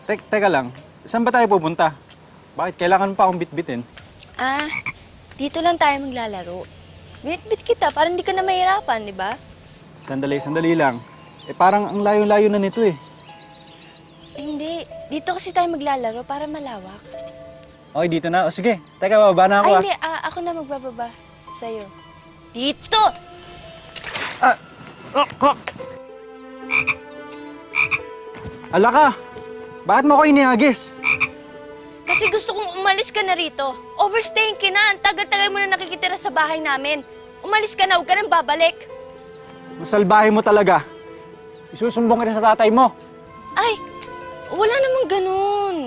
Teka lang, saan ba tayo pupunta? Bakit kailangan pa akong bitbitin? Ah, dito lang tayo maglalaro. Bit-bit kita para hindi ka na mahirapan, di ba? Sandali lang. Parang ang layo-layo na nito eh. Hindi. Dito kasi tayo maglalaro para malawak. Okay, dito na. O sige, teka, bababa na ako. Ay, hindi. Ako na magbababa sa'yo. Dito! Ala ka! Bakit mo ako inihagis? Kasi gusto kong umalis ka na rito. Overstaying ka na. Ang tagal-tagal mo na nakikitira sa bahay namin. Umalis ka na. Huwag ka nang babalik. Masalbahe mo talaga. Isusumbong kita sa tatay mo. Ay! Wala namang ganun.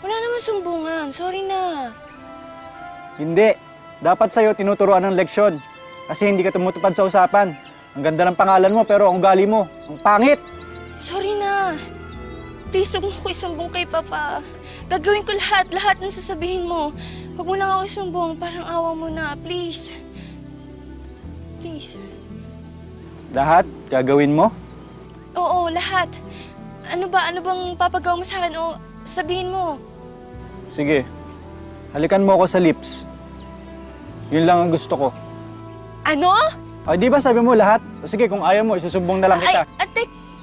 Wala namang sumbungan. Sorry na. Hindi. Dapat sa'yo tinuturuan ng leksyon. Kasi hindi ka tumutupad sa usapan. Ang ganda ng pangalan mo pero ang ugali mo, ang pangit. Sorry na. Please, huwag mo ko isumbong kay Papa. Gagawin ko lahat ng sasabihin mo. Huwag mo lang ako isumbong. Parang awa mo na. Please. Please. Lahat gagawin mo? Oo, lahat. Ano bang papagawa mo sa akin o sabihin mo? Sige. Halikan mo ako sa lips. Yun lang ang gusto ko. Ano? O, di ba sabi mo lahat? O, sige, kung ayaw mo, isusumbong na lang kita.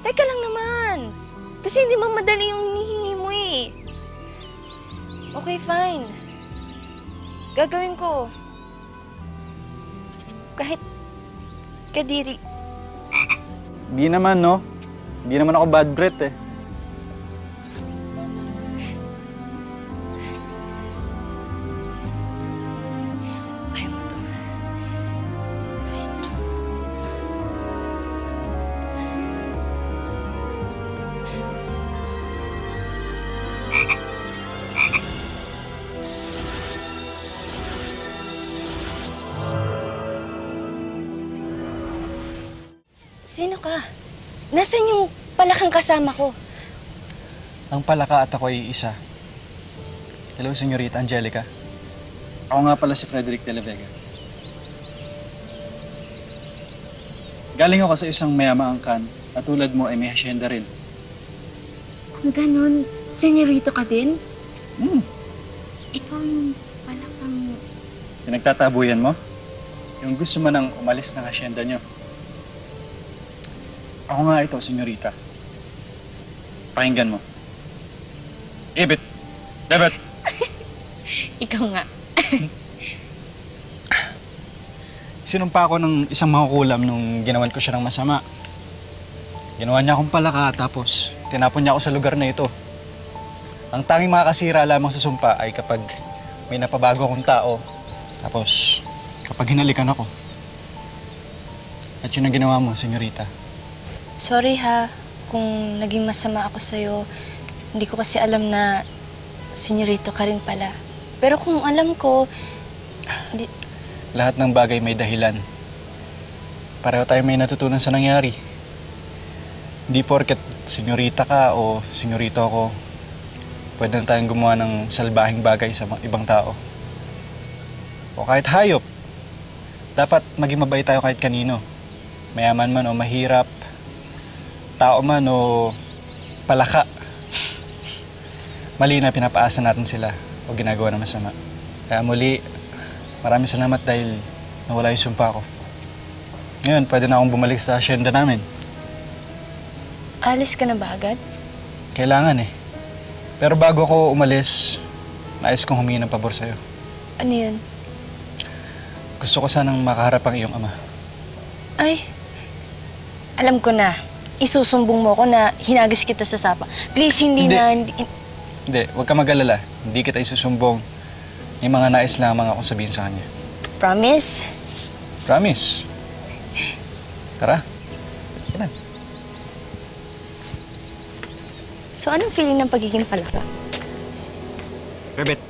Teka lang naman. Kasi hindi mo madali yung hinihingi mo eh. Okay, fine. Gagawin ko. Kahit kadiri. Di naman, no? Di naman ako bad breath eh. Ayaw mo to. Ayaw mo to. Sino ka? Nasaan yung palakang kasama ko? Ang palaka at ako ay isa. Hello, Senyorita Angelica. Ako nga pala si Frederick de la Vega. Galing ako sa isang mayamang angkan at tulad mo ay may hasyenda rin. Kung ganun, senyorito ka din? Ikaw yung palakang... Pinagtatabuyan mo? Yung gusto mo nang umalis ng hasyenda nyo. Ako nga ito, Senyorita. Pakinggan mo. Ibit! Dabat! Ikaw nga. Sinumpa ako ng isang makukulam nung ginawan ko siya ng masama. Ginawa niya akong palaka tapos tinapon niya ako sa lugar na ito. Ang tanging makakasira lamang sa sumpa ay kapag may napabago akong tao tapos kapag hinalikan ako. At yun ang ginawa mo, Senyorita. Sorry ha, kung naging masama ako sa'yo. Hindi ko kasi alam na senyorito ka rin pala. Pero kung alam ko, Lahat ng bagay may dahilan. Pareho tayo may natutunan sa nangyari. Hindi porket senyorita ka o senyorito ako, pwede na tayong gumawa ng salbahing bagay sa ibang tao. O kahit hayop. Dapat maging mabait tayo kahit kanino. Mayaman man o mahirap, tao man o palaka. Mali na pinapaasa natin sila o ginagawa na masama. Kaya muli, maraming salamat dahil nawala yung sumpa ko. Ngayon, pwede na akong bumalik sa hacienda namin. alis ka na ba agad? Kailangan eh. Pero bago ako umalis, nais kong humingi ng pabor sa'yo. Ano yun? Gusto ko sanang makaharap ang iyong ama. Ay, alam ko na. Isusumbong mo ko na hinagis kita sa sapa. Please, hindi. Hindi, huwag ka mag-alala. Hindi kita isusumbong. May mga nais lamang akong sabihin sa kanya. Promise? Promise. Tara. Kailan? So, anong feeling ng pagiging palaka? Rebet.